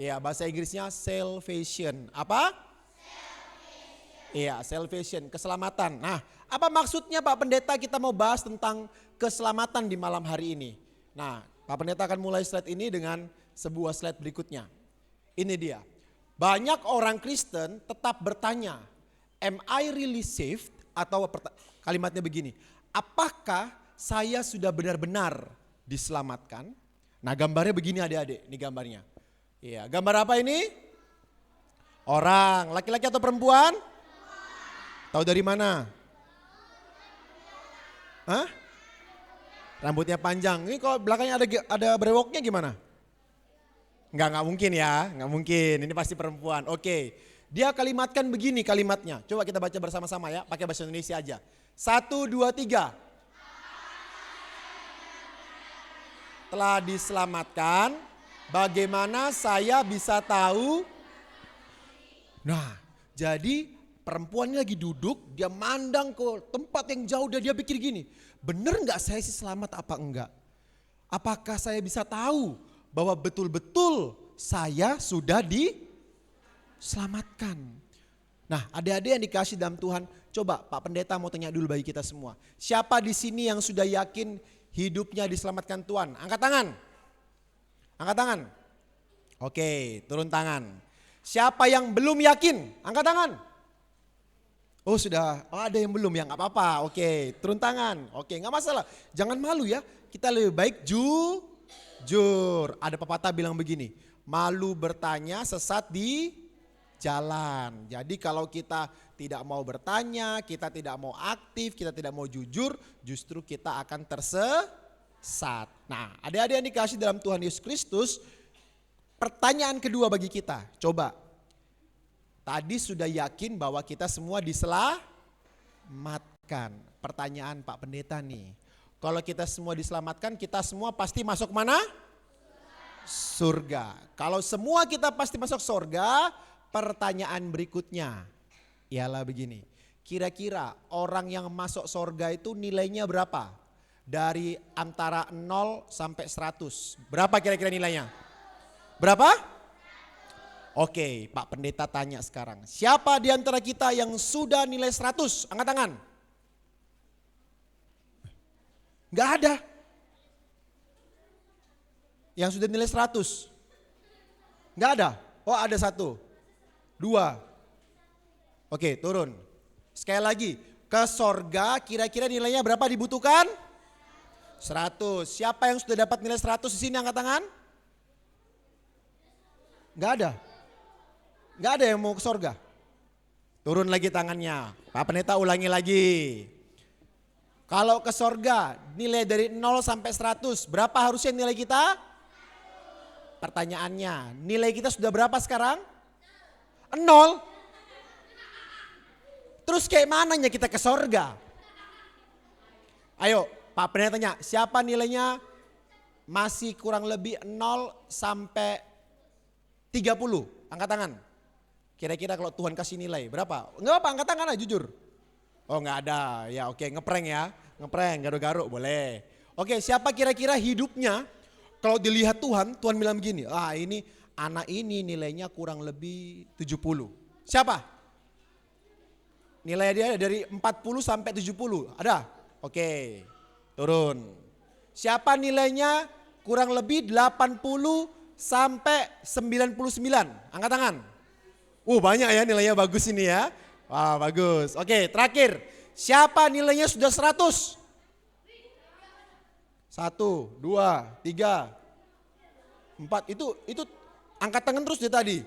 Ya, bahasa Inggrisnya salvation. Apa? Iya, salvation, keselamatan. Nah, apa maksudnya Pak Pendeta kita mau bahas tentang keselamatan di malam hari ini? Nah, Pak Pendeta akan mulai slide ini dengan sebuah slide berikutnya. Ini dia. Banyak orang Kristen tetap bertanya, am I really saved? Atau kalimatnya begini, apakah saya sudah benar-benar diselamatkan? Nah, gambarnya begini adik-adik, ini gambarnya. Iya, gambar apa ini? Orang, laki-laki atau perempuan? Tahu dari mana? Hah? Rambutnya panjang. Ini kalau belakangnya ada brewoknya gimana? Nggak mungkin ya, nggak mungkin. Ini pasti perempuan. Oke, dia kalimatkan begini kalimatnya. Coba kita baca bersama-sama ya, pakai bahasa Indonesia aja. 1, 2, 3. Telah diselamatkan, bagaimana saya bisa tahu? Nah, jadi perempuan ini lagi duduk, dia mandang ke tempat yang jauh dan dia pikir gini, bener nggak saya sih selamat apa enggak? Apakah saya bisa tahu bahwa betul-betul saya sudah diselamatkan? Nah, adik-adik yang dikasih dalam Tuhan, coba Pak Pendeta mau tanya dulu bagi kita semua. Siapa di sini yang sudah yakin hidupnya diselamatkan Tuhan? Angkat tangan. Angkat tangan. Oke, turun tangan. Siapa yang belum yakin? Angkat tangan. Oh sudah, ada yang belum ya, nggak apa-apa. Oke, turun tangan. Oke, nggak masalah. Jangan malu ya. Kita lebih baik jujur. Ada pepatah bilang begini, malu bertanya sesat di jalan. Jadi kalau kita tidak mau bertanya, kita tidak mau aktif, kita tidak mau jujur, justru kita akan tersesat. Nah, adik-adik yang dikasih dalam Tuhan Yesus Kristus, pertanyaan kedua bagi kita, coba. Tadi sudah yakin bahwa kita semua diselamatkan. Pertanyaan Pak Pendeta nih. Kalau kita semua diselamatkan, kita semua pasti masuk mana? Surga. Kalau semua kita pasti masuk surga, pertanyaan berikutnya ialah begini. Kira-kira orang yang masuk surga itu nilainya berapa? Dari antara 0 sampai 100. Berapa kira-kira nilainya? Berapa? Oke, Pak Pendeta tanya sekarang. Siapa di antara kita yang sudah nilai 100? Angkat tangan. Enggak ada. Yang sudah nilai 100? Enggak ada. Oh, ada 1. 2. Oke, turun. Sekali lagi, ke sorga kira-kira nilainya berapa dibutuhkan? 100. Siapa yang sudah dapat nilai 100 di sini angkat tangan? Enggak ada. Enggak ada yang mau ke sorga. Turun lagi tangannya. Pak Pendeta ulangi lagi. Kalau ke sorga nilai dari 0 sampai 100, berapa harusnya nilai kita? Pertanyaannya, nilai kita sudah berapa sekarang? 0. Terus kayak mananya kita ke sorga? Ayo Pak Pendeta tanya, siapa nilainya masih kurang lebih 0 sampai 30? Angkat tangan. Kira-kira kalau Tuhan kasih nilai berapa? Enggak apa, angkat tangan aja jujur. Oh enggak ada, ya oke ngeprank ya. Ngeprank, garuk-garuk boleh. Oke, siapa kira-kira hidupnya kalau dilihat Tuhan, Tuhan bilang begini, ini anak ini nilainya kurang lebih 70. Siapa? Nilai dia dari 40 sampai 70, ada? Oke, turun. Siapa nilainya kurang lebih 80 sampai 99? Angkat tangan. Banyak ya nilainya, bagus ini ya. Wah bagus. Oke, terakhir. Siapa nilainya sudah 100? 1, 2, 3, 4. Itu angkat tangan terus dia tadi.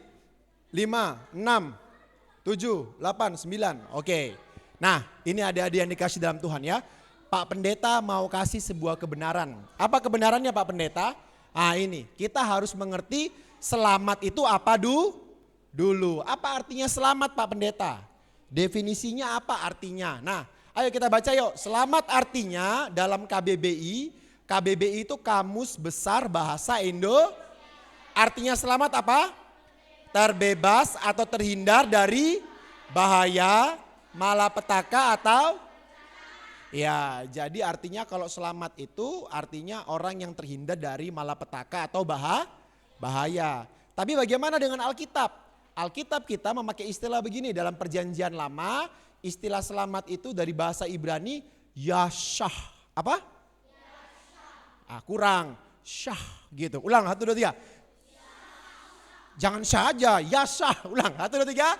5, 6, 7, 8, 9. Oke. Nah, ini adik-adik yang dikasih dalam Tuhan ya. Pak Pendeta mau kasih sebuah kebenaran. Apa kebenarannya Pak Pendeta? Ini kita harus mengerti selamat itu apa dulu. Apa artinya selamat Pak Pendeta? Definisinya apa artinya? Nah, ayo kita baca yuk. Selamat artinya dalam KBBI. KBBI itu Kamus Besar Bahasa Indo. Artinya selamat apa? Terbebas atau terhindar dari bahaya, malapetaka atau ya, jadi artinya kalau selamat itu artinya orang yang terhindar dari malapetaka atau bahaya. Tapi bagaimana dengan Alkitab? Alkitab kita memakai istilah begini dalam perjanjian lama, istilah selamat itu dari bahasa Ibrani yashah. Apa? Kurang. Syah gitu. Ulang 1, 2, 3. Jangan syah aja, yashah. Ulang 1, 2, 3.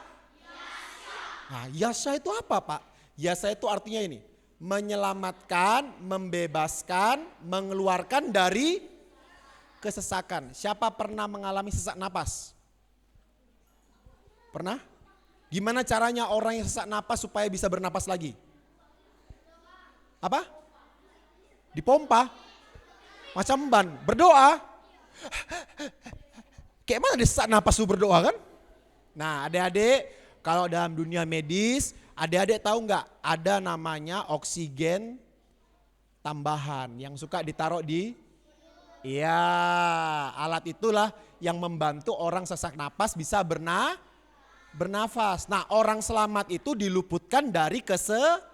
Nah, yashah itu apa Pak? Yashah itu artinya ini. Menyelamatkan, membebaskan, mengeluarkan dari kesesakan. Siapa pernah mengalami sesak napas? Pernah? Gimana caranya orang yang sesak napas supaya bisa bernapas lagi? Apa? Dipompa. Macam ban, berdoa. Kayak mana dia sesak napas lu berdoa kan? Nah adik-adik, kalau dalam dunia medis, adik-adik tahu nggak ada namanya oksigen tambahan yang suka ditaruh di, iya, alat itulah yang membantu orang sesak napas bisa bernafas. Nah orang selamat itu diluputkan dari kesesakan.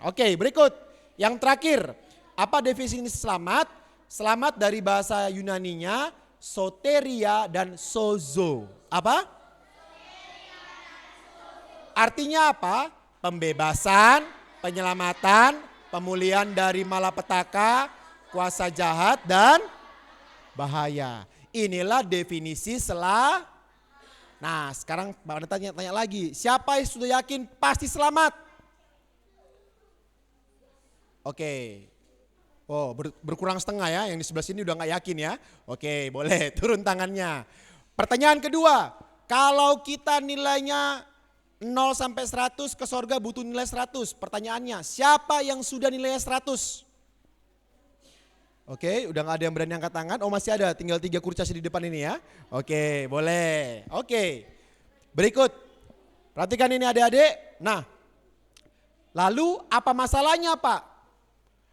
Oke, berikut yang terakhir. Apa definisi selamat? Selamat dari bahasa Yunaninya soteria dan sozo. Apa? Artinya apa? Pembebasan, penyelamatan, pemulihan dari malapetaka, kuasa jahat dan bahaya. Inilah definisi Nah sekarang Pak tanya lagi, siapa yang sudah yakin pasti selamat? Oke. Oh berkurang setengah ya, yang di sebelah sini udah gak yakin ya. Oke boleh turun tangannya. Pertanyaan kedua, kalau kita nilainya 0 sampai 100 ke sorga butuh nilai 100. Pertanyaannya, siapa yang sudah nilainya 100? Oke, udah gak ada yang berani angkat tangan. Oh masih ada, tinggal 3 kurcaci di depan ini ya. Oke boleh. Oke berikut, perhatikan ini adik-adik. Nah lalu apa masalahnya Pak?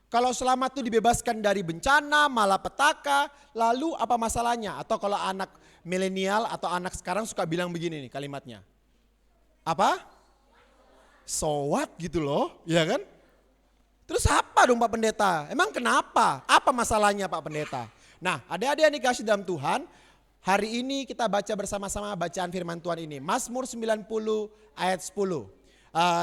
Kalau selamat itu dibebaskan dari bencana, malapetaka, lalu apa masalahnya? Atau kalau anak milenial atau anak sekarang suka bilang begini nih kalimatnya. Apa? So what gitu loh, ya kan? Terus apa dong Pak Pendeta? Emang kenapa? Apa masalahnya Pak Pendeta? Nah adik-adik yang dikasih dalam Tuhan, hari ini kita baca bersama-sama bacaan firman Tuhan ini. Mazmur 90 ayat 10.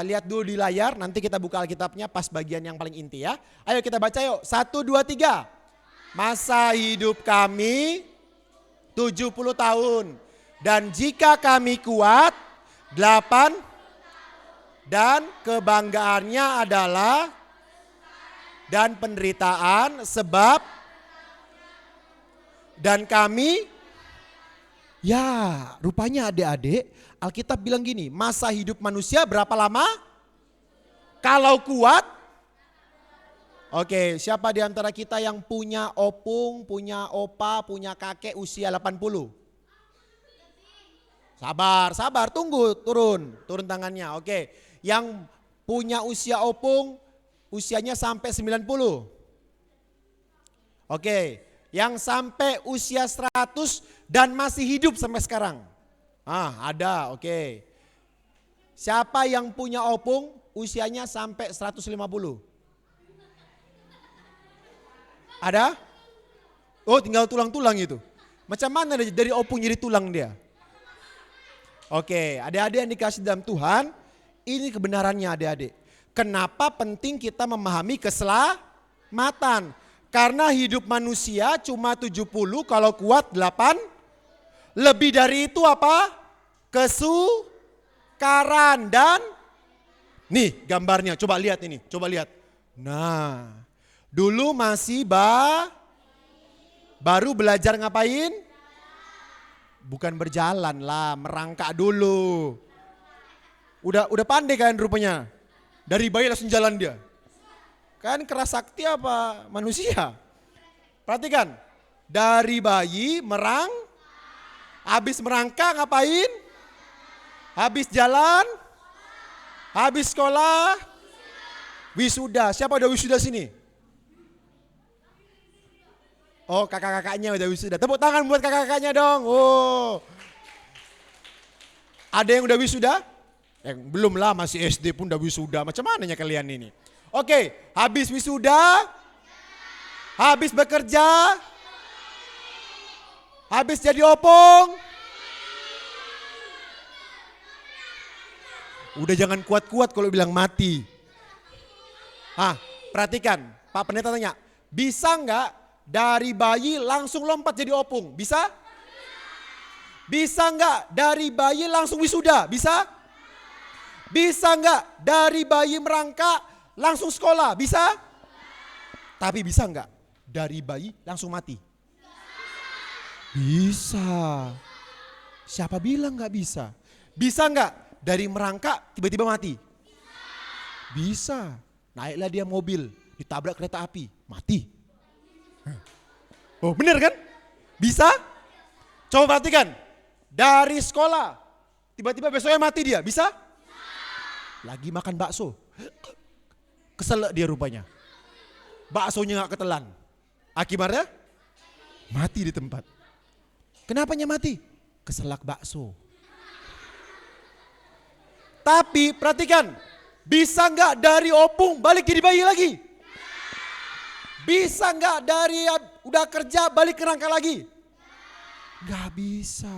Lihat dulu di layar, nanti kita buka Alkitabnya pas bagian yang paling inti ya. Ayo kita baca yuk, 1, 2, 3. Masa hidup kami 70 tahun. Dan jika kami kuat 8. Dan kebanggaannya adalah dan penderitaan sebab dan kami. Ya rupanya adik-adik Alkitab bilang gini, masa hidup manusia berapa lama? Kalau kuat. Oke, siapa di antara kita yang punya opung, punya opa, punya kakek usia 80? Sabar, tunggu, turun tangannya. Oke, yang punya usia opung usianya sampai 90. Oke, yang sampai usia 100 dan masih hidup sampai sekarang. Ada, oke. Siapa yang punya opung usianya sampai 150? Ada? Oh tinggal tulang-tulang itu. Macam mana dari opung jadi tulang dia? Oke, adik-adik yang dikasih dalam Tuhan, ini kebenarannya adik-adik. Kenapa penting kita memahami keselamatan? Karena hidup manusia cuma 70, kalau kuat 8. Lebih dari itu apa? Kesukaran dan nih gambarnya, coba lihat ini, coba lihat. Nah, dulu masih baru belajar ngapain? Bukan berjalan lah, merangkak dulu. Udah pandai kan rupanya. Dari bayi langsung jalan dia. Kan keras sakti apa manusia? Perhatikan, dari bayi habis merangkak ngapain? Habis jalan? Habis sekolah? Wisuda. Siapa udah wisuda sini? Oh kakak-kakaknya udah wisuda. Tepuk tangan buat kakak-kakaknya dong. Oh. Ada yang udah wisuda? Belum lah, masih SD pun udah wisuda. Macam mananya kalian ini? Oke, habis wisuda? Habis bekerja? Habis jadi opung. Udah jangan kuat-kuat kalau bilang mati. Perhatikan, Pak Pendeta tanya, bisa nggak dari bayi langsung lompat jadi opung? Bisa? Bisa nggak dari bayi langsung wisuda? Bisa? Bisa nggak dari bayi merangkak langsung sekolah? Bisa? Tapi bisa nggak dari bayi langsung mati? Bisa. Siapa bilang nggak bisa? Bisa nggak dari merangkak tiba-tiba mati? Bisa. Naiklah dia mobil, ditabrak kereta api, mati. Oh bener kan? Bisa? Coba perhatikan. Dari sekolah, tiba-tiba besoknya mati dia, bisa? Lagi makan bakso, keselak dia rupanya. Baksonya gak ketelan. Akibatnya mati di tempat. Kenapanya mati? Keselak bakso. Tapi perhatikan, bisa nggak dari opung balik jadi bayi lagi? Bisa nggak dari udah kerja balik ke rangka lagi? Nggak bisa.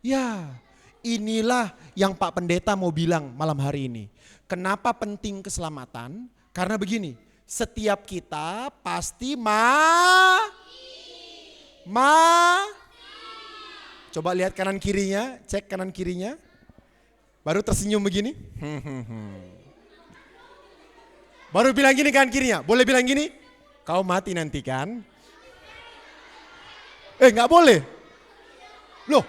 Ya, inilah yang Pak Pendeta mau bilang malam hari ini. Kenapa penting keselamatan? Karena begini, setiap kita pasti coba lihat kanan kirinya, cek kanan kirinya. Baru tersenyum begini. Baru bilang gini kan kirinya. Boleh bilang gini? Kau mati nanti kan? Nggak boleh. Loh.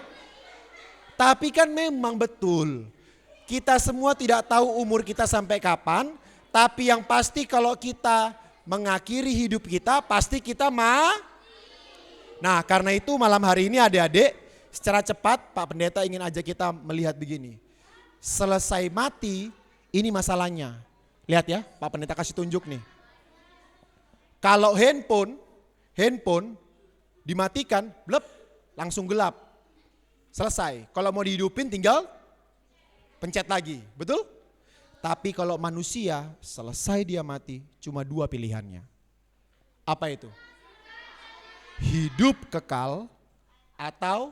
Tapi kan memang betul. Kita semua tidak tahu umur kita sampai kapan. Tapi yang pasti kalau kita mengakhiri hidup kita, pasti kita Nah karena itu malam hari ini adik-adik, secara cepat Pak Pendeta ingin ajak kita melihat begini. Selesai mati, ini masalahnya. Lihat ya, Pak Pendeta kasih tunjuk nih. Kalau handphone dimatikan, blep, langsung gelap. Selesai. Kalau mau dihidupin tinggal pencet lagi, betul? Tapi kalau manusia, selesai dia mati, cuma 2 pilihannya. Apa itu? Hidup kekal atau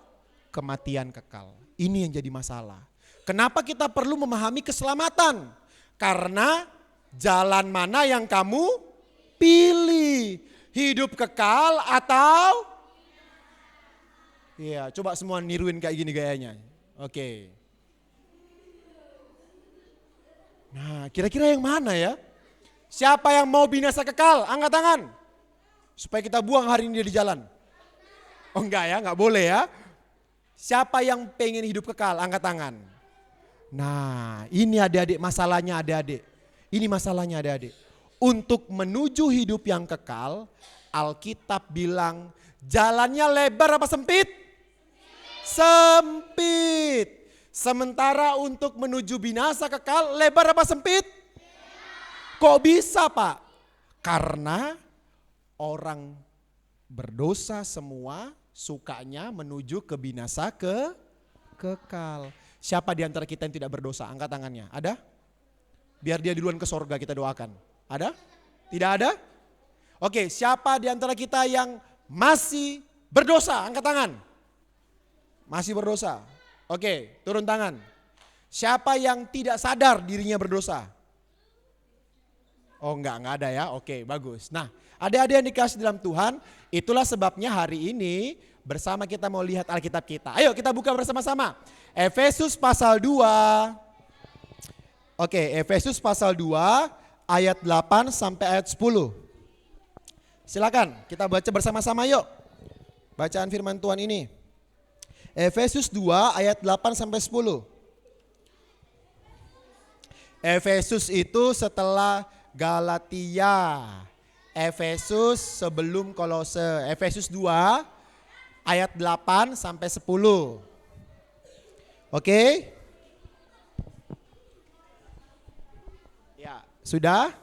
kematian kekal. Ini yang jadi masalah. Kenapa kita perlu memahami keselamatan? Karena jalan mana yang kamu pilih? Hidup kekal atau? Iya, coba semua niruin kayak gini gayanya. Oke. Nah, kira-kira yang mana ya? Siapa yang mau binasa kekal? Angkat tangan. Supaya kita buang hari ini dia di jalan. Oh enggak ya, enggak boleh ya. Siapa yang pengen hidup kekal? Angkat tangan. Nah, ini adik-adik masalahnya adik-adik. Ini masalahnya adik-adik. Untuk menuju hidup yang kekal, Alkitab bilang jalannya lebar apa sempit? Sempit. Sementara untuk menuju binasa kekal lebar apa sempit? Kok bisa Pak? Karena orang berdosa semua sukanya menuju ke binasa kekal. Siapa di antara kita yang tidak berdosa? Angkat tangannya. Ada? Biar dia duluan ke sorga kita doakan. Ada? Tidak ada? Oke, siapa di antara kita yang masih berdosa? Angkat tangan. Masih berdosa. Oke, turun tangan. Siapa yang tidak sadar dirinya berdosa? Oh enggak ada ya. Oke, bagus. Nah, adik-adik yang dikasih dalam Tuhan, itulah sebabnya hari ini bersama kita mau lihat Alkitab kita. Ayo kita buka bersama-sama. Efesus pasal 2. Oke, Efesus pasal 2 ayat 8 sampai ayat 10. Silakan kita baca bersama-sama yuk. Bacaan firman Tuhan ini. Efesus 2 ayat 8 sampai 10. Efesus itu setelah Galatia. Efesus sebelum Kolose. Efesus 2 ayat 8 sampai 10. Oke? Ya, sudah?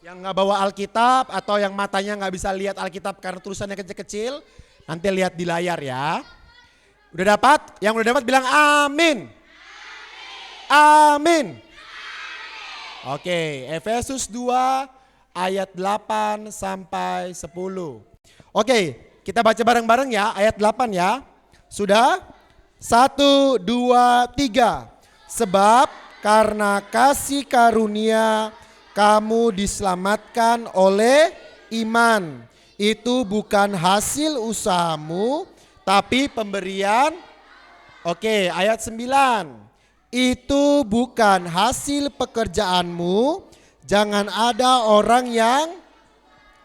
Yang nggak bawa Alkitab atau yang matanya nggak bisa lihat Alkitab karena tulisannya kecil-kecil, nanti lihat di layar ya. Udah dapat? Yang udah dapat bilang amin. Amin. Oke, Efesus 2 ayat 8 sampai 10. Oke, Kita baca bareng-bareng ya, ayat 8 ya. Sudah? 1, 2, 3. Sebab karena kasih karunia kamu diselamatkan oleh iman. Itu bukan hasil usahamu, tapi pemberian. Oke, ayat 9. Itu bukan hasil pekerjaanmu. Jangan ada orang yang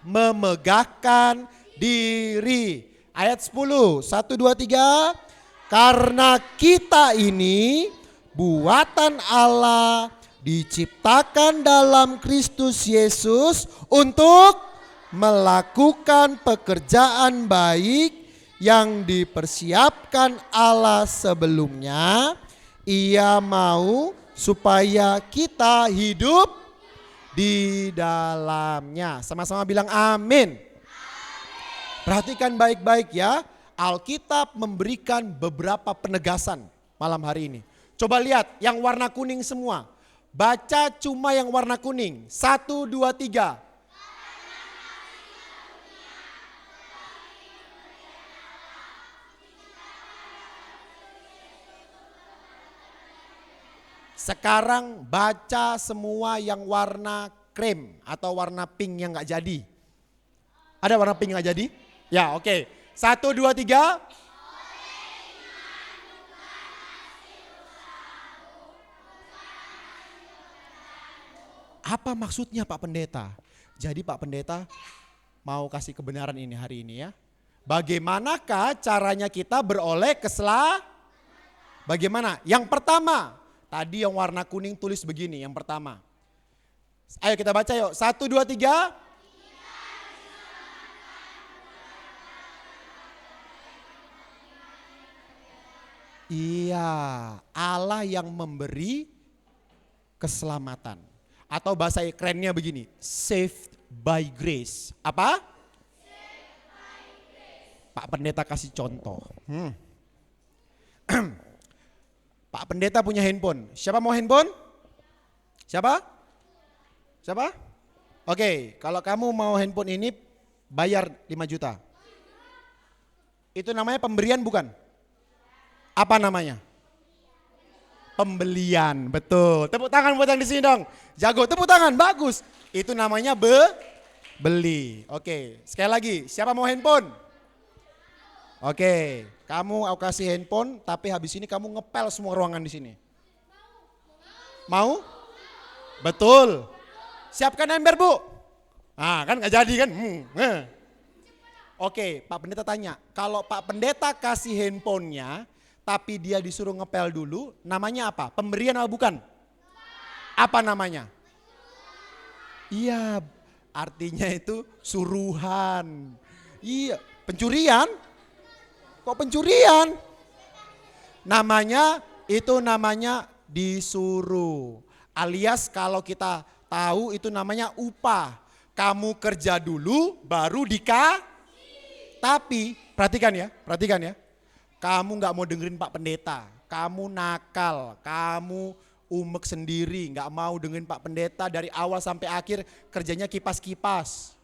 memegahkan diri. Ayat 10, 1, 2, 3. Karena kita ini buatan Allah, diciptakan dalam Kristus Yesus untuk melakukan pekerjaan baik yang dipersiapkan Allah sebelumnya. Ia mau supaya kita hidup di dalamnya. Sama-sama bilang amin. Perhatikan baik-baik ya. Alkitab memberikan beberapa penegasan malam hari ini. Coba lihat yang warna kuning semua. Baca cuma yang warna kuning. 1, 2, 3. Sekarang baca semua yang warna krem atau warna pink yang gak jadi. Ada warna pink gak jadi? Ya, oke. 1, 2, 3. Apa maksudnya Pak Pendeta? Jadi Pak Pendeta mau kasih kebenaran ini hari ini ya. Bagaimanakah caranya kita beroleh Bagaimana? Yang pertama, tadi yang warna kuning tulis begini, yang pertama. Ayo kita baca yuk, 1, 2, 3. Iya, Allah yang memberi keselamatan. Atau bahasa kerennya begini, saved by grace. Apa? Saved by grace. Pak Pendeta kasih contoh. Pak Pendeta punya handphone. Siapa mau handphone? Siapa? Oke, kalau kamu mau handphone ini bayar 5 juta. Itu namanya pemberian bukan? Apa namanya? Pembelian, betul. Tepuk tangan buat yang di sini dong. Jago, tepuk tangan, bagus. Itu namanya beli. Oke, sekali lagi, siapa mau handphone? Oke, kamu aku kasih handphone, tapi habis ini kamu ngepel semua ruangan di sini. Mau? Betul. Siapkan ember, Bu. Nah, kan nggak jadi kan? Oke, Pak Pendeta tanya, kalau Pak Pendeta kasih handphonenya, tapi dia disuruh ngepel dulu, namanya apa? Pemberian atau bukan? Apa namanya? Iya, artinya itu suruhan. Iya, pencurian? Kok pencurian? Namanya disuruh. Alias kalau kita tahu itu namanya upah. Kamu kerja dulu baru Tapi perhatikan ya. Kamu gak mau dengerin Pak Pendeta, kamu nakal, kamu umek sendiri, gak mau dengerin Pak Pendeta dari awal sampai akhir kerjanya kipas-kipas.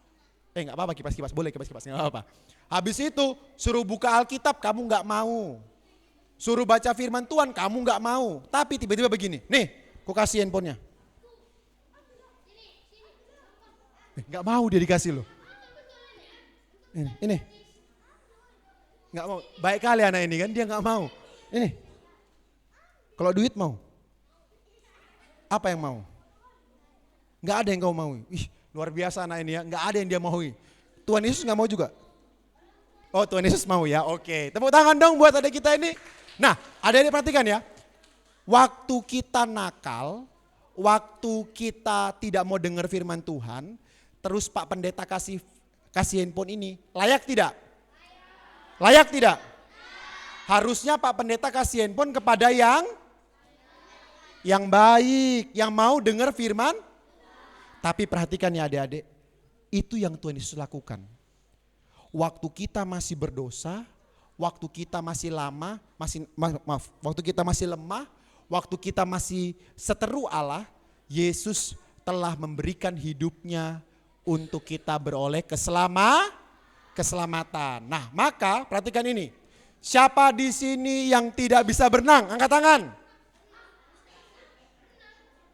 Gak apa-apa kipas-kipas, boleh kipas-kipas, gak apa-apa. Habis itu suruh buka Alkitab, kamu gak mau. Suruh baca firman Tuhan, kamu gak mau. Tapi tiba-tiba begini, nih aku kasih handphonenya. Gak mau dia dikasih loh. Ini. Nggak mau, baik kali anak ini kan, dia nggak mau. Ini, kalau duit mau, apa yang mau? Nggak ada yang kau mau. Ih, luar biasa anak ini ya, nggak ada yang dia mau. Tuhan Yesus nggak mau juga. Oh, Tuhan Yesus mau ya, oke. Tepuk tangan dong buat adik kita ini. Nah, adik-adik perhatikan ya, waktu kita nakal, waktu kita tidak mau dengar firman Tuhan, terus Pak Pendeta kasih handphone ini, layak tidak? Layak tidak? Harusnya Pak Pendeta kasih handphone kepada yang baik, yang mau dengar firman. Tapi perhatikan ya adik-adik, itu yang Tuhan Yesus lakukan. Waktu kita masih berdosa, waktu kita masih waktu kita masih lemah, waktu kita masih seteru Allah, Yesus telah memberikan hidupnya untuk kita beroleh keselamatan. keselamatan. Nah, maka perhatikan ini. Siapa di sini yang tidak bisa berenang? Angkat tangan.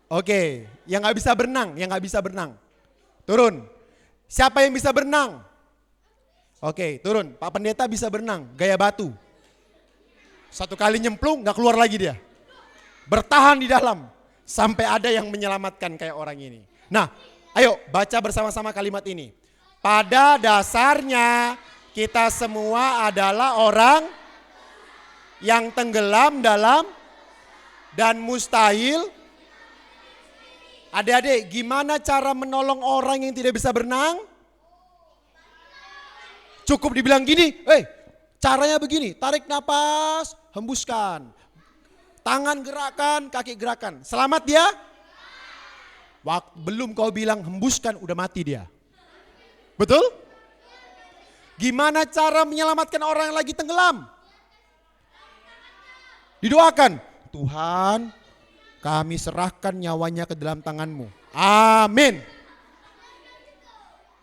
Oke, yang nggak bisa berenang, turun. Siapa yang bisa berenang? Oke, turun. Pak Pendeta bisa berenang, gaya batu. Satu kali nyemplung, nggak keluar lagi dia. Bertahan di dalam sampai ada yang menyelamatkan kayak orang ini. Nah, ayo baca bersama-sama kalimat ini. Pada dasarnya kita semua adalah orang yang tenggelam dalam dan mustahil. Adik-adik, gimana cara menolong orang yang tidak bisa berenang? Cukup dibilang gini, caranya begini, tarik napas, hembuskan. Tangan gerakan, kaki gerakan. Selamat dia? Belum kau bilang hembuskan, udah mati dia. Betul? Gimana cara menyelamatkan orang yang lagi tenggelam? Didoakan, Tuhan, kami serahkan nyawanya ke dalam tangan-Mu. Amin.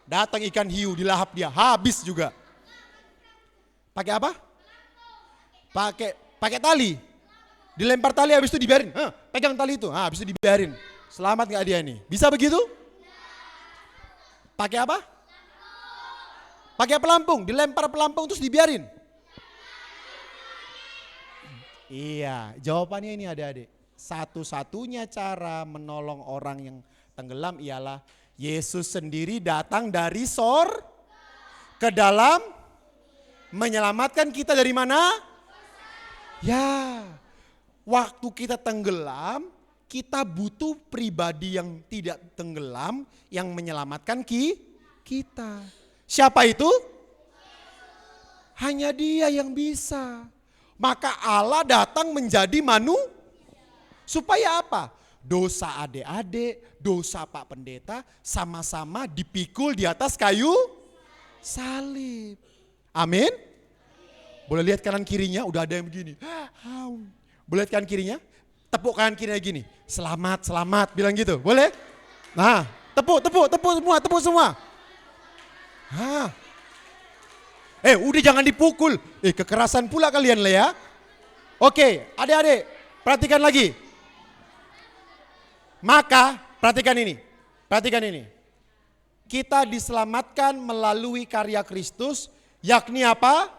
Datang ikan hiu, dilahap dia, habis juga. Pakai apa? Pakai tali. Dilempar tali habis itu dibiarin. Pegang tali itu, habis itu dibiarin. Selamat gak dia nih? Bisa begitu? Pakai apa? Pakai pelampung, dilempar pelampung terus dibiarin. Iya, jawabannya ini adik-adik. Satu-satunya cara menolong orang yang tenggelam ialah Yesus sendiri datang dari ke dalam menyelamatkan kita dari mana? Ya, waktu kita tenggelam, kita butuh pribadi yang tidak tenggelam yang menyelamatkan kita. Siapa itu? Hanya Dia yang bisa. Maka Allah datang menjadi supaya apa? Dosa adik-adik, dosa Pak Pendeta sama-sama dipikul di atas kayu salib. Amin. Boleh lihat kanan kirinya, udah ada yang begini. Boleh lihat kanan kirinya? Tepuk kanan kirinya gini. Selamat, selamat, bilang gitu. Boleh? Nah, tepuk semua. Udah jangan dipukul. Kekerasan pula kalian lah ya. Oke, adik-adik, perhatikan lagi. Maka, perhatikan ini. Kita diselamatkan melalui karya Kristus, yakni apa?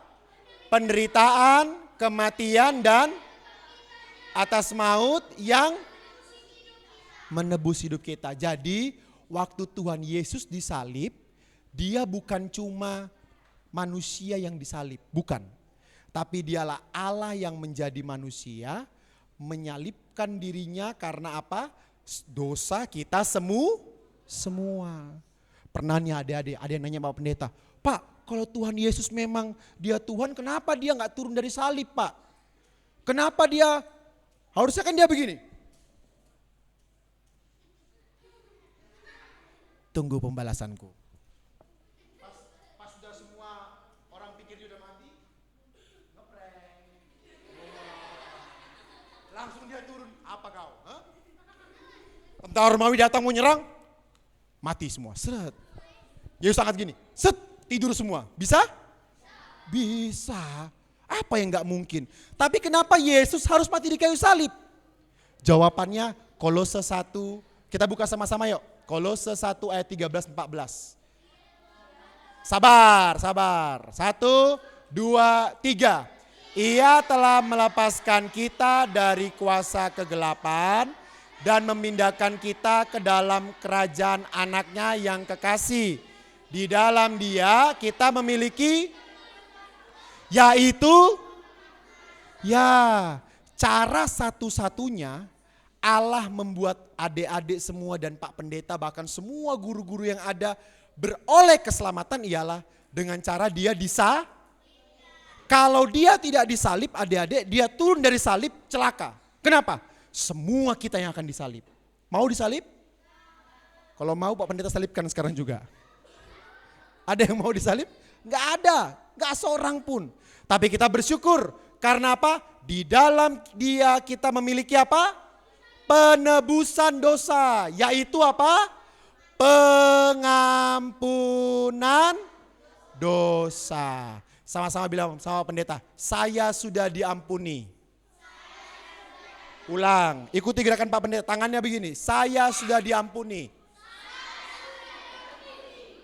Penderitaan, kematian, dan atas maut yang menebus hidup kita. Jadi, waktu Tuhan Yesus disalib, Dia bukan cuma manusia yang disalib, bukan. Tapi Dialah Allah yang menjadi manusia, menyalibkan dirinya karena apa? Dosa kita semua. Pernah nih adik-adik, ada yang nanya Pak Pendeta, Pak, kalau Tuhan Yesus memang Dia Tuhan, kenapa Dia gak turun dari salib, Pak? Kenapa Dia, harusnya kan Dia begini. Tunggu pembalasanku. Pas sudah semua orang pikir Dia udah mati, ngeprank. Langsung Dia turun, apa kau? Tentara Romawi datang mau nyerang, mati semua, seret. Yesus angkat gini, set, tidur semua. Bisa? Bisa. Apa yang gak mungkin? Tapi kenapa Yesus harus mati di kayu salib? Jawabannya Kolose 1, kita buka sama-sama yuk. Kolose 1 ayat 13-14. Sabar. 1, 2, 3. Ia telah melepaskan kita dari kuasa kegelapan dan memindahkan kita ke dalam kerajaan anaknya yang kekasih. Di dalam Dia kita memiliki, yaitu, cara satu-satunya Allah membuat adik-adik semua dan Pak Pendeta bahkan semua guru-guru yang ada beroleh keselamatan ialah dengan cara Dia Kalau Dia tidak disalib adik-adik, Dia turun dari salib celaka. Kenapa? Semua kita yang akan disalib. Mau disalib? Kalau mau Pak Pendeta salibkan sekarang juga. Ada yang mau disalib? Gak ada, gak seorang pun. Tapi kita bersyukur karena apa? Di dalam Dia kita memiliki apa? Penebusan dosa, yaitu apa? Pengampunan dosa. Sama-sama bilang sama pendeta, saya sudah diampuni. Ulang, ikuti gerakan Pak Pendeta, tangannya begini, saya sudah diampuni.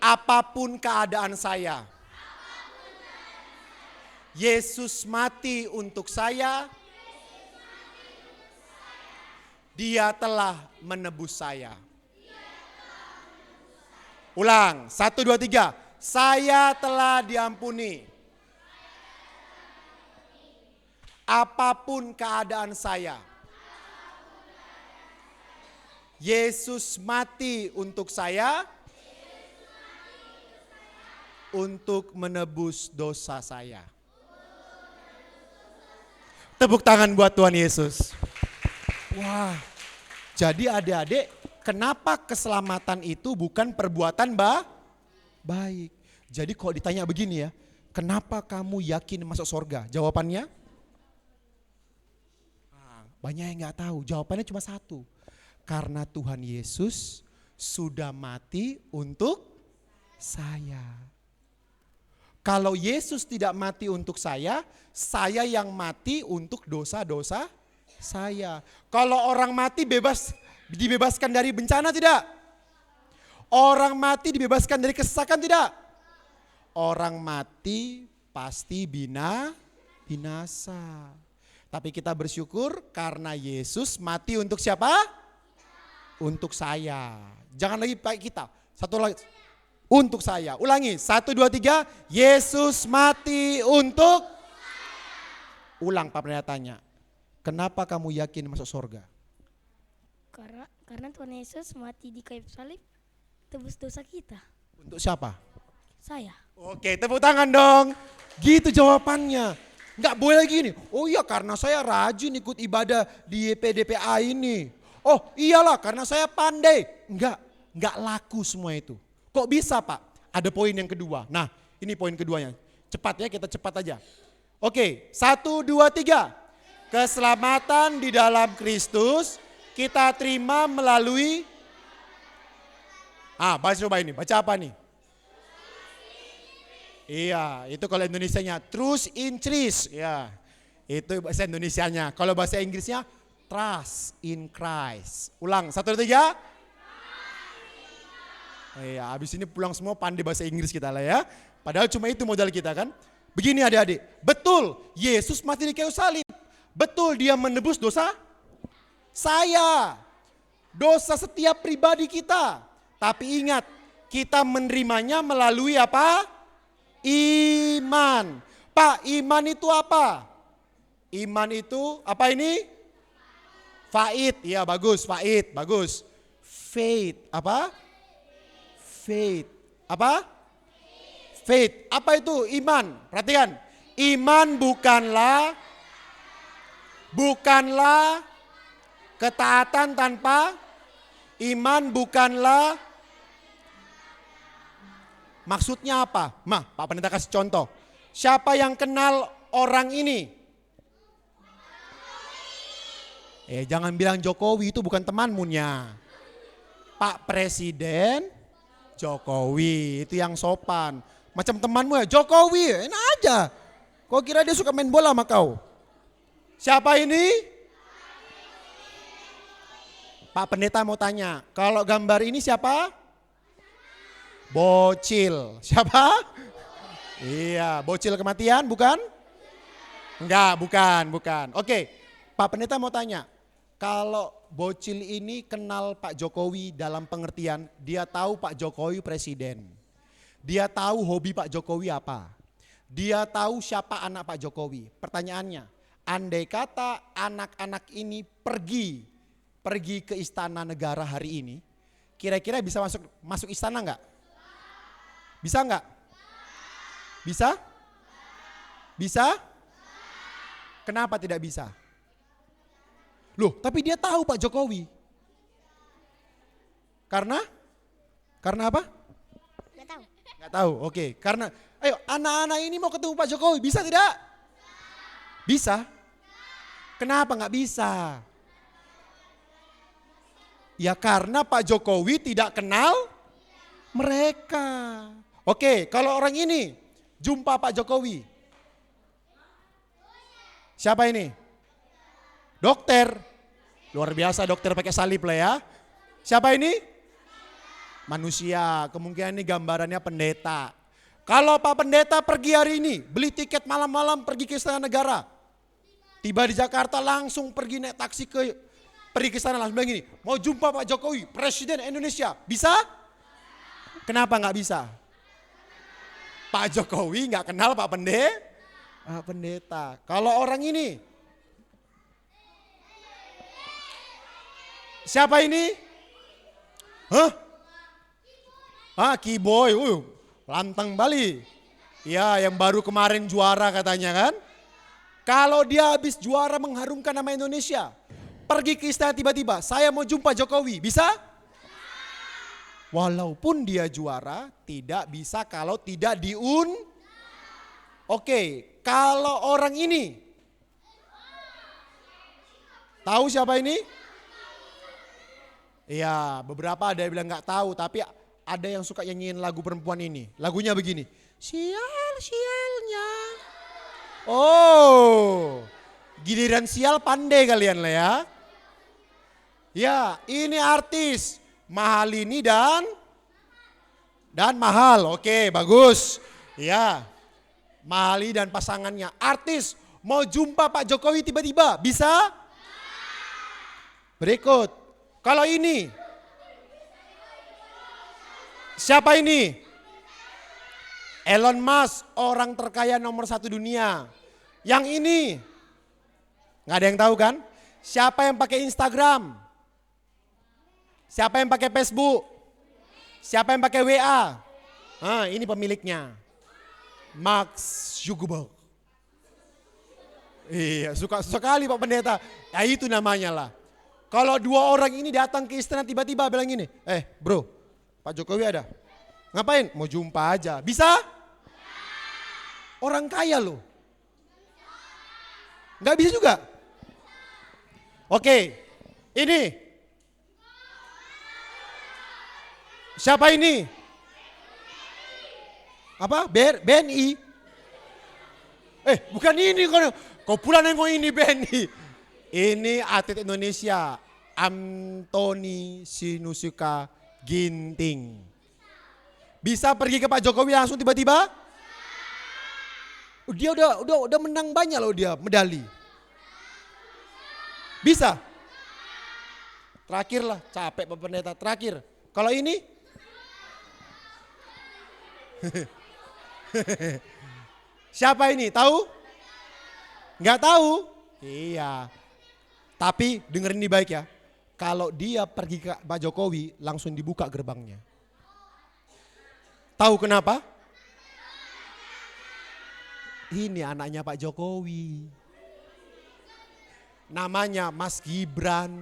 Apapun keadaan saya, Yesus mati untuk saya, Dia telah menebus saya. Ulang, 1, 2, 3, saya telah diampuni. Apapun keadaan saya, Yesus mati untuk saya, untuk menebus dosa saya. Tepuk tangan buat Tuhan Yesus. Wah, jadi adik-adik, kenapa keselamatan itu bukan perbuatan baik? Jadi kalau ditanya begini ya, kenapa kamu yakin masuk surga? Jawabannya? Banyak yang gak tahu, jawabannya cuma satu. Karena Tuhan Yesus sudah mati untuk saya. Kalau Yesus tidak mati untuk saya yang mati untuk dosa-dosa saya. Kalau orang mati dibebaskan dari bencana tidak? Orang mati dibebaskan dari kesesakan tidak? Orang mati pasti binasa. Tapi kita bersyukur karena Yesus mati untuk siapa? Untuk saya. Jangan lagi pakai kita. Satu lagi. Untuk saya. Ulangi. 1, 2, 3. Yesus mati untuk. Ulang Pak Pendeta tanya. Kenapa kamu yakin masuk surga? Karena Tuhan Yesus mati di kayu salib. Tebus dosa kita. Untuk siapa? Saya. Oke, tepuk tangan dong. Gitu jawabannya. Enggak boleh gini. Oh iya, karena saya rajin ikut ibadah di YPDPA ini. Oh iyalah, karena saya pandai. Enggak laku semua itu. Kok bisa Pak? Ada poin yang kedua. Nah, ini poin keduanya. Cepat ya, kita cepat aja. Oke, 1, 2, 3. Keselamatan di dalam Kristus kita terima melalui. Coba ini, baca apa nih? Iya, itu kalau Indonesianya trust in Christ, ya. Itu bahasa Indonesianya. Kalau bahasa Inggrisnya trust in Christ. Ulang, 1, 2, 3. Iya, habis ini pulang semua pandai bahasa Inggris kita lah ya. Padahal cuma itu modal kita kan. Begini adik-adik, betul Yesus mati di kayu salib. Betul dia menebus dosa saya. Dosa setiap pribadi kita. Tapi ingat, kita menerimanya melalui apa? Iman. Pak, iman itu apa? Iman itu apa ini? Faith, ya bagus, faith, bagus. Faith, apa? Faith, apa? Faith, apa itu iman? Perhatikan, iman bukanlah ketaatan tanpa iman, bukanlah. Maksudnya apa? Pak Pendeta kasih contoh. Siapa yang kenal orang ini? Jangan bilang Jokowi, itu bukan temanmunya. Pak Presiden Jokowi, itu yang sopan. Macam temanmu ya, Jokowi, enak aja. Kau kira dia suka main bola sama kau? Siapa ini? Pak Pendeta mau tanya, kalau gambar ini siapa? Bocil. Siapa? Iya, bocil kematian bukan? Enggak, bukan. Oke, Pak Pendeta mau tanya, kalau bocil ini kenal Pak Jokowi dalam pengertian, dia tahu Pak Jokowi presiden. Dia tahu hobi Pak Jokowi apa. Dia tahu siapa anak Pak Jokowi. Pertanyaannya, andai kata anak-anak ini pergi ke istana negara hari ini, kira-kira bisa masuk istana enggak? Bisa enggak? Bisa? Bisa? Kenapa tidak bisa? Loh, tapi dia tahu Pak Jokowi. Karena apa? Nggak tahu. Nggak tahu, oke. Karena, ayo anak-anak ini mau ketemu Pak Jokowi, bisa tidak? Bisa? Kenapa nggak bisa? Ya karena Pak Jokowi tidak kenal mereka. Oke, kalau orang ini jumpa Pak Jokowi. Siapa ini? Dokter. Luar biasa dokter pakai salib lah ya. Siapa ini? Manusia. Kemungkinan ini gambarannya pendeta. Kalau Pak Pendeta pergi hari ini, beli tiket malam-malam pergi ke Istana Negara. Tiba di Jakarta langsung pergi naik taksi pergi ke sana langsung bilang gini, mau jumpa Pak Jokowi, Presiden Indonesia. Bisa? Kenapa nggak bisa? Pak Jokowi nggak kenal Pak Pendeta. Kalau orang ini, siapa ini? Kiboy, lantang Bali. Ya, yang baru kemarin juara katanya kan. Kalau dia habis juara mengharumkan nama Indonesia, pergi ke istana tiba-tiba, saya mau jumpa Jokowi, bisa? Walaupun dia juara, tidak bisa kalau tidak Oke, kalau orang ini, tahu siapa ini? Iya, beberapa ada yang bilang nggak tahu, tapi ada yang suka nyanyiin lagu perempuan ini. Lagunya begini, sial-sialnya. Oh, giliran sial pandai kalian lah ya. Ya, ini artis Mahalini dan Mahal. Oke, bagus. Ya, Mahali dan pasangannya. Artis mau jumpa Pak Jokowi tiba-tiba, bisa? Berikut. Kalau ini, siapa ini? Elon Musk, orang terkaya nomor 1 dunia. Yang ini, nggak ada yang tahu kan? Siapa yang pakai Instagram? Siapa yang pakai Facebook? Siapa yang pakai WA? Ini pemiliknya. Mark Zuckerberg. Iya, suka sekali Pak Pendeta. Ya itu namanya lah. Kalau 2 orang ini datang ke istana tiba-tiba bilang gini, bro, Pak Jokowi ada. Ngapain? Mau jumpa aja. Bisa? Orang kaya loh. Nggak bisa juga? Oke, ini. Siapa ini? Apa? BNI? Bukan ini. Kau pula nengok ini BNI. Ini atlet Indonesia. Anthony Sinusuka Ginting. Bisa pergi ke Pak Jokowi langsung tiba-tiba? Dia udah menang banyak loh dia medali. Bisa? Terakhir lah, capek Pak Pendeta. Terakhir, kalau ini? Siapa ini? Tahu? Nggak tahu? Iya. Tapi dengerin ini baik ya. Kalau dia pergi ke Pak Jokowi langsung dibuka gerbangnya. Tahu kenapa? Ini anaknya Pak Jokowi. Namanya Mas Gibran.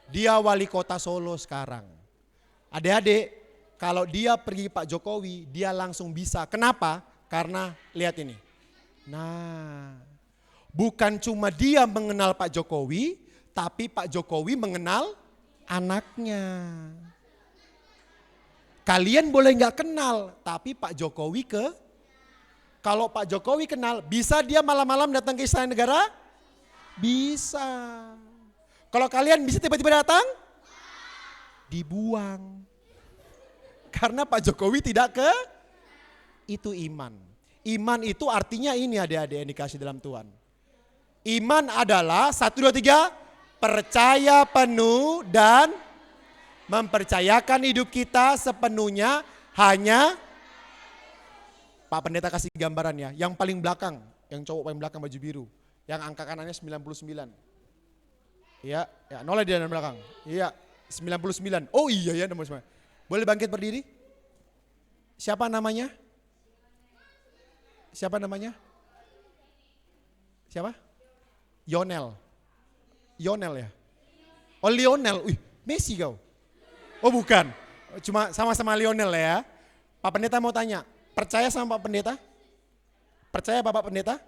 Dia wali kota Solo sekarang. Adik-adik, kalau dia pergi Pak Jokowi, dia langsung bisa. Kenapa? Karena lihat ini. Nah, bukan cuma dia mengenal Pak Jokowi, tapi Pak Jokowi mengenal anaknya. Kalian boleh nggak kenal, tapi Pak Jokowi kalau Pak Jokowi kenal, bisa dia malam-malam datang ke Istana Negara? Bisa. Kalau kalian bisa tiba-tiba datang? Dibuang. Karena Pak Jokowi tidak itu iman. Iman itu artinya ini adik-adik yang dikasih dalam Tuhan. Iman adalah 1, 2, 3, percaya penuh dan mempercayakan hidup kita sepenuhnya hanya. Pak Pendeta kasih gambaran ya, yang paling belakang, yang cowok paling belakang baju biru, yang angka kanannya 99. Iya, ya, nolnya di dalam belakang. Iya, 99. Oh iya ya, nomor 9. Boleh bangkit berdiri? Siapa namanya? Siapa namanya? Siapa? Yonel ya? Oh Lionel, Messi kau? Oh bukan, cuma sama-sama Lionel ya. Pak Pendeta mau tanya, percaya sama Pak Pendeta? Percaya Bapak Pendeta?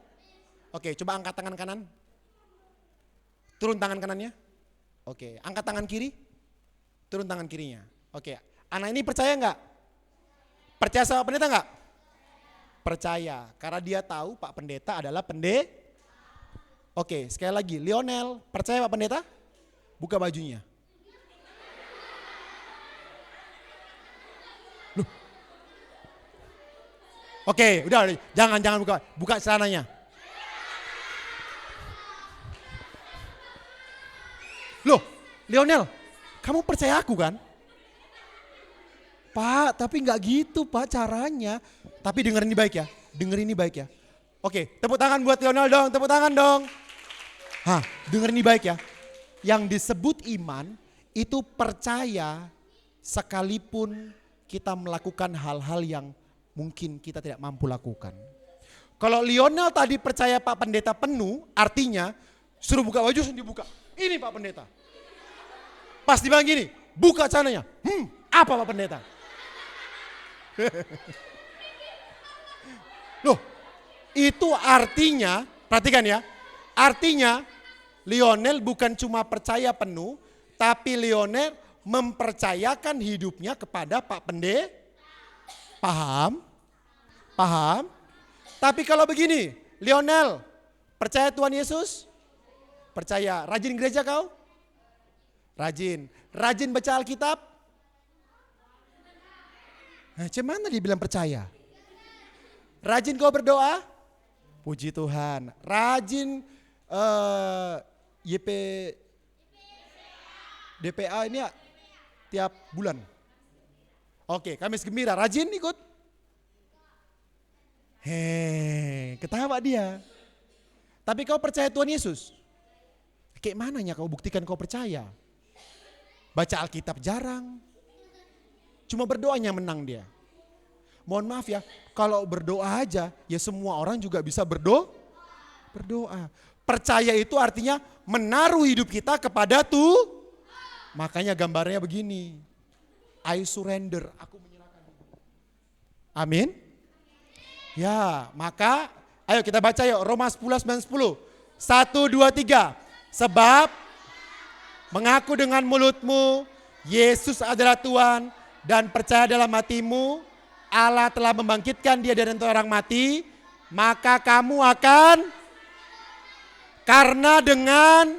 Oke, coba angkat tangan kanan. Turun tangan kanannya. Oke, angkat tangan kiri. Turun tangan kirinya. Oke, anak ini percaya enggak? Percaya sama Pendeta enggak? Percaya, karena dia tahu Pak Pendeta adalah Oke, sekali lagi, Lionel, percaya Pak Pendeta? Buka bajunya. Loh. Oke, udah, jangan buka celananya. Loh, Lionel, kamu percaya aku kan? Pak, tapi nggak gitu Pak caranya. Tapi dengerin ini baik ya, dengerin ini baik ya. Oke, tepuk tangan buat Lionel dong, tepuk tangan dong. Dengerin ini baik ya. Yang disebut iman itu percaya sekalipun kita melakukan hal-hal yang mungkin kita tidak mampu lakukan. Kalau Lionel tadi percaya Pak Pendeta penuh, artinya suruh buka baju langsung dibuka. Ini Pak Pendeta. Pas dibilang gini, buka celananya. Apa Pak Pendeta? Loh, itu artinya, perhatikan ya, artinya Lionel bukan cuma percaya penuh, tapi Lionel mempercayakan hidupnya kepada Pak Pendeta. Paham? Paham? Tapi kalau begini, Lionel percaya Tuhan Yesus? Percaya. Rajin gereja kau? Rajin. Rajin baca Alkitab? Cuman dia bilang percaya. Rajin kau berdoa? Puji Tuhan. Rajin DPA ini ya, tiap bulan. Oke, Kamis Gembira. Rajin ikut? Ketawa dia. Tapi kau percaya Tuhan Yesus? Kayak mananya kau buktikan kau percaya? Baca Alkitab jarang. Cuma berdoanya menang dia. Mohon maaf ya, kalau berdoa aja ya semua orang juga bisa berdoa. Percaya itu artinya menaruh hidup kita kepada Tuhan. Makanya gambarnya begini. I surrender, aku menyerahkan. Amin. Ya, maka ayo kita baca yuk Roma 10:9-10. 1, 2, 3. Sebab mengaku dengan mulutmu Yesus adalah Tuhan dan percaya dalam hatimu Allah telah membangkitkan dia dari antara orang mati, maka kamu akan karena dengan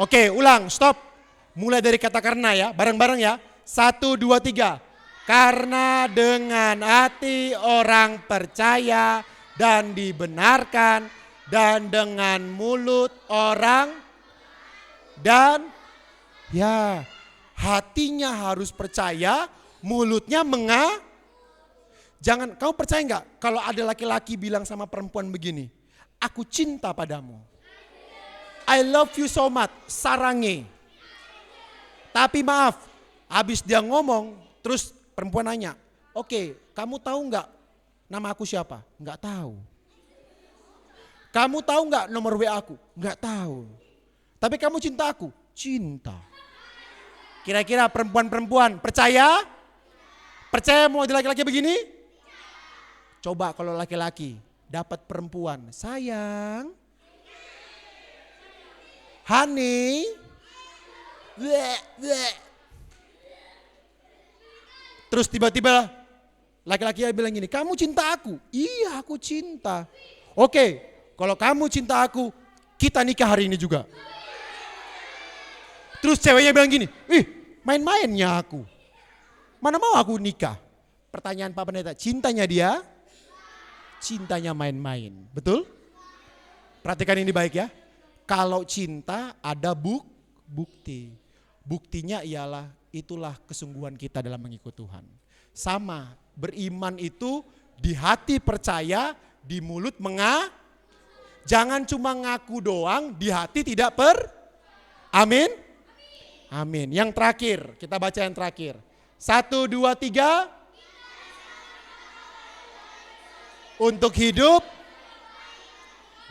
Oke, ulang, stop. Mulai dari kata karena ya, bareng-bareng ya. 1, 2, 3. Karena dengan hati orang percaya dan dibenarkan dan dengan mulut orang dan ya hatinya harus percaya, mulutnya Jangan, kau percaya enggak kalau ada laki-laki bilang sama perempuan begini, aku cinta padamu. I love you so much, sarange. Tapi maaf, habis dia ngomong, terus perempuan nanya, oke, kamu tahu enggak nama aku siapa? Enggak tahu. Kamu tahu enggak nomor WA aku? Enggak tahu. Tapi kamu cinta aku? Cinta. Kira-kira perempuan-perempuan percaya? Percaya mau jadi laki-laki begini? Coba kalau laki-laki dapat perempuan, sayang, honey, terus tiba-tiba laki-laki bilang gini, kamu cinta aku? Iya, aku cinta. Oke, kalau kamu cinta aku, kita nikah hari ini juga. Terus ceweknya bilang gini, main-mainnya aku. Mana mau aku nikah? Pertanyaan Pak Pendeta, cintanya dia? Cintanya main-main, betul? Perhatikan ini baik ya. Kalau cinta ada bukti. Buktinya ialah itulah kesungguhan kita dalam mengikut Tuhan. Sama, beriman itu di hati percaya, di mulut Jangan cuma ngaku doang, di hati tidak Amin. Amin. Yang terakhir, kita baca yang terakhir. 1, 2, 3. Untuk hidup,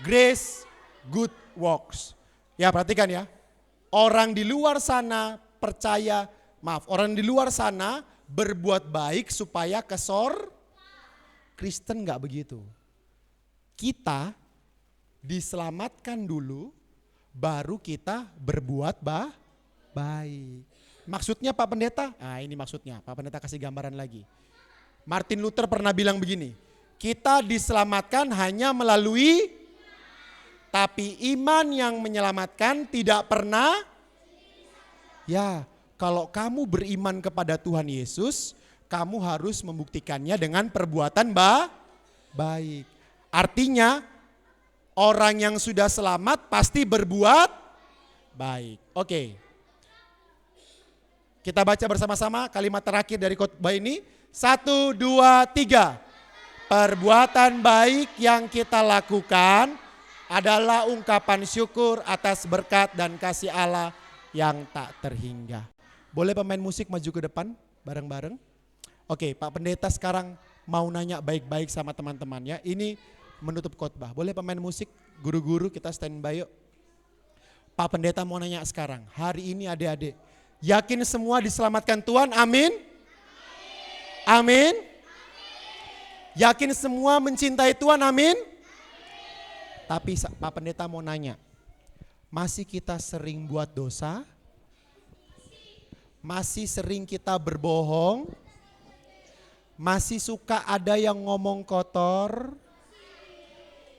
grace, good works. Ya perhatikan ya. Orang di luar sana orang di luar sana berbuat baik supaya Kristen gak begitu. Kita diselamatkan dulu, baru kita berbuat baik. Maksudnya Pak Pendeta? Ini maksudnya. Pak Pendeta kasih gambaran lagi. Martin Luther pernah bilang begini, Kita diselamatkan hanya melalui, tapi iman yang menyelamatkan tidak pernah. Ya, kalau kamu beriman kepada Tuhan Yesus, kamu harus membuktikannya dengan perbuatan baik. Artinya orang yang sudah selamat pasti berbuat baik. Oke. Kita baca bersama-sama kalimat terakhir dari khotbah ini. 1, 2, 3. Perbuatan baik yang kita lakukan adalah ungkapan syukur atas berkat dan kasih Allah yang tak terhingga. Boleh pemain musik maju ke depan bareng-bareng? Oke, Pak Pendeta sekarang mau nanya baik-baik sama teman-teman ya. Ini menutup khotbah. Boleh pemain musik, guru-guru kita standby yuk. Pak Pendeta mau nanya sekarang. Hari ini adik-adik, yakin semua diselamatkan Tuhan? Amin. Amin. Yakin semua mencintai Tuhan? Amin. Tapi Pak Pendeta mau nanya, masih kita sering buat dosa? Masih sering kita berbohong? Masih suka ada yang ngomong kotor?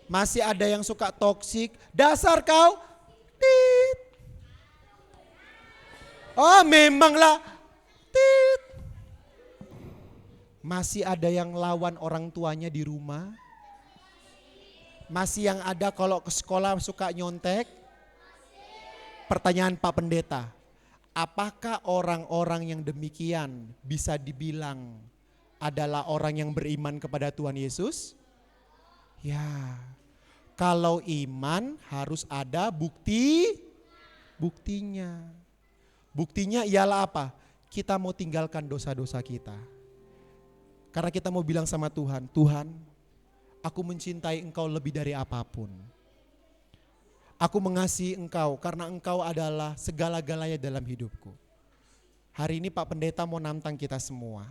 Masih ada yang suka toksik? Dasar kau, tit. Oh memanglah, tit. Masih ada yang lawan orang tuanya di rumah? Masih yang ada kalau ke sekolah suka nyontek? Pertanyaan Pak Pendeta, apakah orang-orang yang demikian bisa dibilang adalah orang yang beriman kepada Tuhan Yesus? Ya, kalau iman harus ada buktinya. Buktinya ialah apa? Kita mau tinggalkan dosa-dosa kita. Karena kita mau bilang sama Tuhan, Tuhan, aku mencintai Engkau lebih dari apapun. Aku mengasihi Engkau karena Engkau adalah segala-galanya dalam hidupku. Hari ini Pak Pendeta mau nantang kita semua.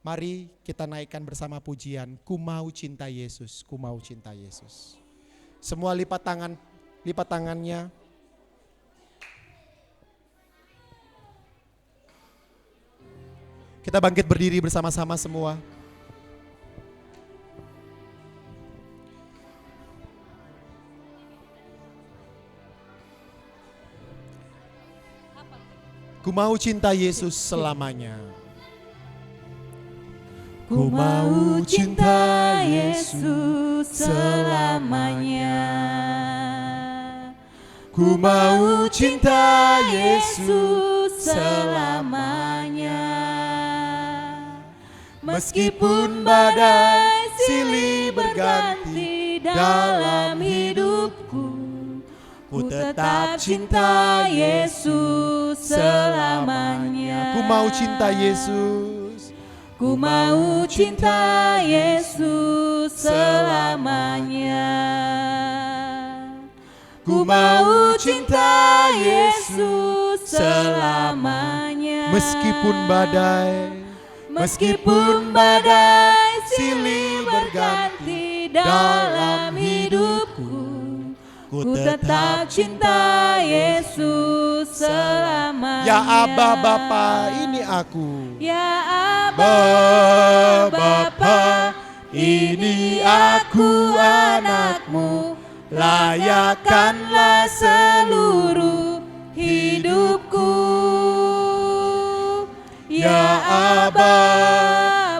Mari kita naikkan bersama pujian, ku mau cinta Yesus, ku mau cinta Yesus. Semua lipat tangannya. Kita bangkit berdiri bersama-sama semua. Ku mau cinta Yesus selamanya. Ku mau cinta Yesus selamanya. Ku mau cinta Yesus selamanya. Meskipun badai silih berganti dalam hidupku, ku tetap cinta Yesus selamanya. Ku mau cinta Yesus. Ku mau cinta Yesus selamanya. Ku mau cinta Yesus selamanya. Meskipun badai silih berganti dalam hidupku, ku tetap cinta Yesus selamanya. Ya Aba Bapa, ini aku. Ya Aba Bapa, ini aku anakmu. Layakkanlah seluruh hidupku. Ya Aba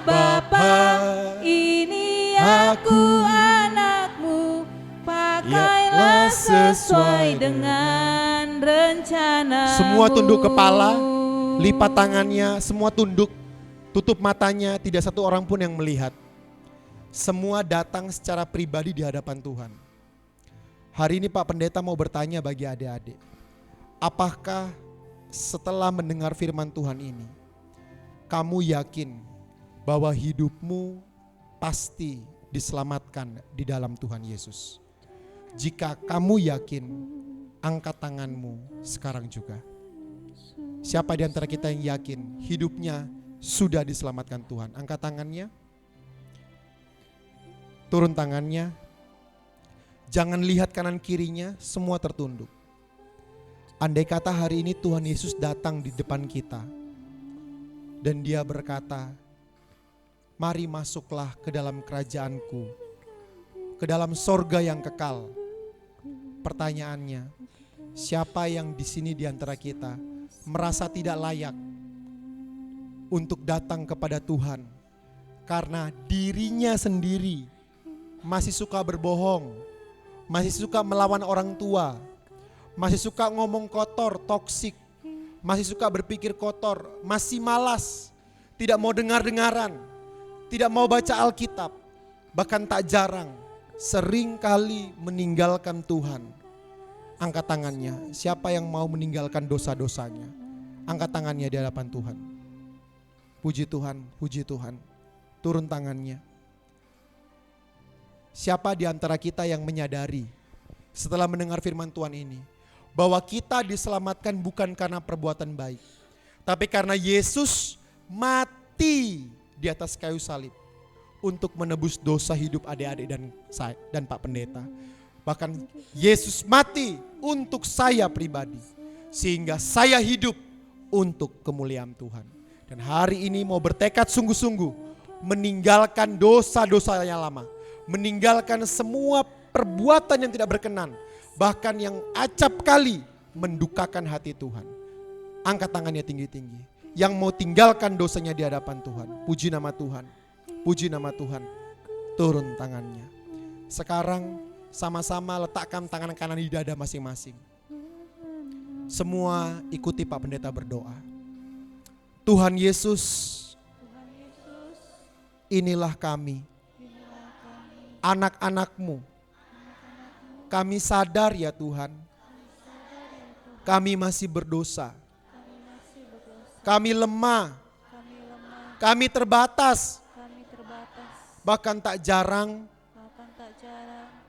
Bapa, ini aku anakmu. Pakailah sesuai dengan rencanamu. Semua tunduk kepala, lipat tangannya, semua tunduk, tutup matanya, tidak satu orang pun yang melihat. Semua datang secara pribadi di hadapan Tuhan. Hari ini Pak Pendeta mau bertanya bagi adik-adik, apakah setelah mendengar firman Tuhan ini, kamu yakin bahwa hidupmu pasti diselamatkan di dalam Tuhan Yesus? Jika kamu yakin, angkat tanganmu sekarang juga. Siapa di antara kita yang yakin hidupnya sudah diselamatkan Tuhan? Angkat tangannya. Turun tangannya. Jangan lihat kanan kirinya, semua tertunduk. Andai kata hari ini Tuhan Yesus datang di depan kita dan Dia berkata, Mari masuklah ke dalam kerajaan-Ku, ke dalam sorga yang kekal. Pertanyaannya, siapa yang di sini di antara kita merasa tidak layak untuk datang kepada Tuhan karena dirinya sendiri masih suka berbohong, masih suka melawan orang tua, masih suka ngomong kotor, toksik, masih suka berpikir kotor, masih malas, tidak mau dengar-dengaran, tidak mau baca Alkitab, bahkan tak jarang, sering kali meninggalkan Tuhan. Angkat tangannya, siapa yang mau meninggalkan dosa-dosanya? Angkat tangannya di hadapan Tuhan. Puji Tuhan, puji Tuhan. Turun tangannya. Siapa di antara kita yang menyadari setelah mendengar firman Tuhan ini bahwa kita diselamatkan bukan karena perbuatan baik, tapi karena Yesus mati di atas kayu salib untuk menebus dosa hidup adik-adik dan Pak Pendeta. Bahkan Yesus mati untuk saya pribadi sehingga saya hidup untuk kemuliaan Tuhan. Dan hari ini mau bertekad sungguh-sungguh meninggalkan dosa-dosa yang lama, meninggalkan semua perbuatan yang tidak berkenan, bahkan yang acap kali mendukakan hati Tuhan. Angkat tangannya tinggi-tinggi. Yang mau tinggalkan dosanya di hadapan Tuhan. Puji nama Tuhan. Puji nama Tuhan. Turun tangannya. Sekarang sama-sama letakkan tangan kanan di dada masing-masing. Semua ikuti Pak Pendeta berdoa. Tuhan Yesus, inilah kami, anak-anak-Mu. Kami sadar ya Tuhan, kami masih berdosa. Kami lemah, kami terbatas, bahkan tak jarang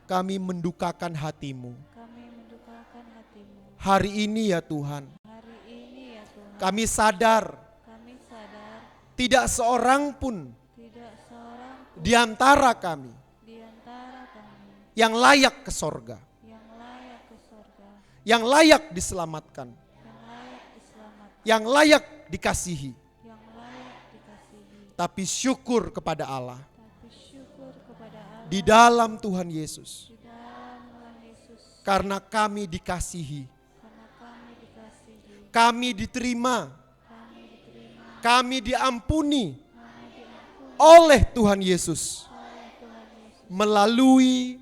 kami mendukakan hati-Mu. Hari ini ya Tuhan, kami sadar tidak seorang pun di antara kami yang layak ke sorga, yang layak diselamatkan, yang layak dikasihi. Tapi syukur kepada Allah di dalam Tuhan Yesus, karena kami dikasihi, kami diterima, kami diampuni oleh Tuhan Yesus melalui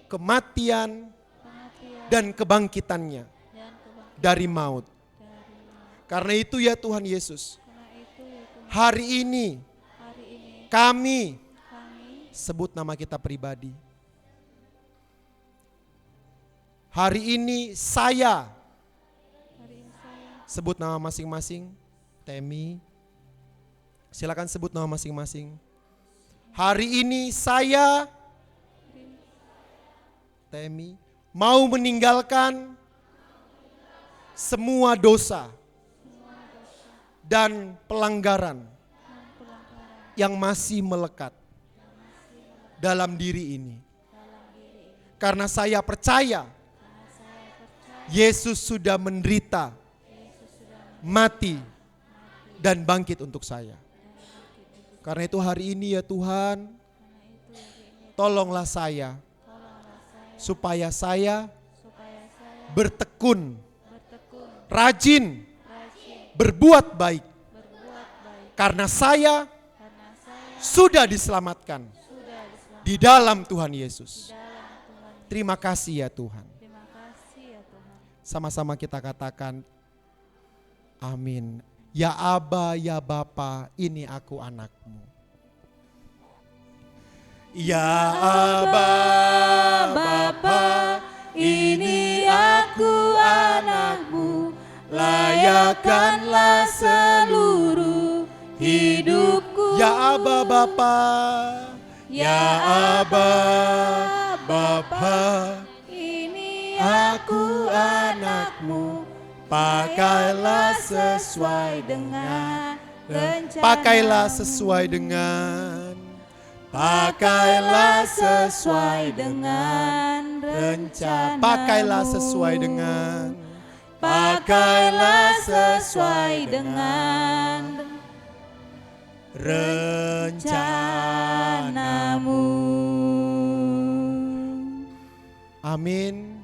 kematian dan kebangkitannya dari maut. Karena itu ya Tuhan Yesus, hari ini kami sebut nama kita pribadi. Hari ini saya sebut nama masing-masing. Temi, silakan sebut nama masing-masing. Hari ini saya, Temi, mau meninggalkan semua dosa dan pelanggaran yang masih melekat dalam diri ini. Karena saya percaya Yesus sudah menderita, mati, dan bangkit untuk saya. Karena itu hari ini ya Tuhan, tolonglah saya supaya saya bertekun, rajin, berbuat baik. Karena saya sudah diselamatkan di dalam Tuhan Yesus. Terima kasih ya Tuhan. Sama-sama kita katakan amin. Ya Aba, ya Bapa, ini aku anakmu. Ya Aba, Bapa, ini aku anakmu. Layakkanlah seluruh hidupku. Ya Aba, Bapa, ya Aba, Bapa, ini aku anakmu. Pakailah sesuai dengan rencana. Pakailah sesuai dengan. Pakailah sesuai dengan rencana. Pakailah sesuai dengan. Pakailah sesuai dengan. rencanamu. Amin.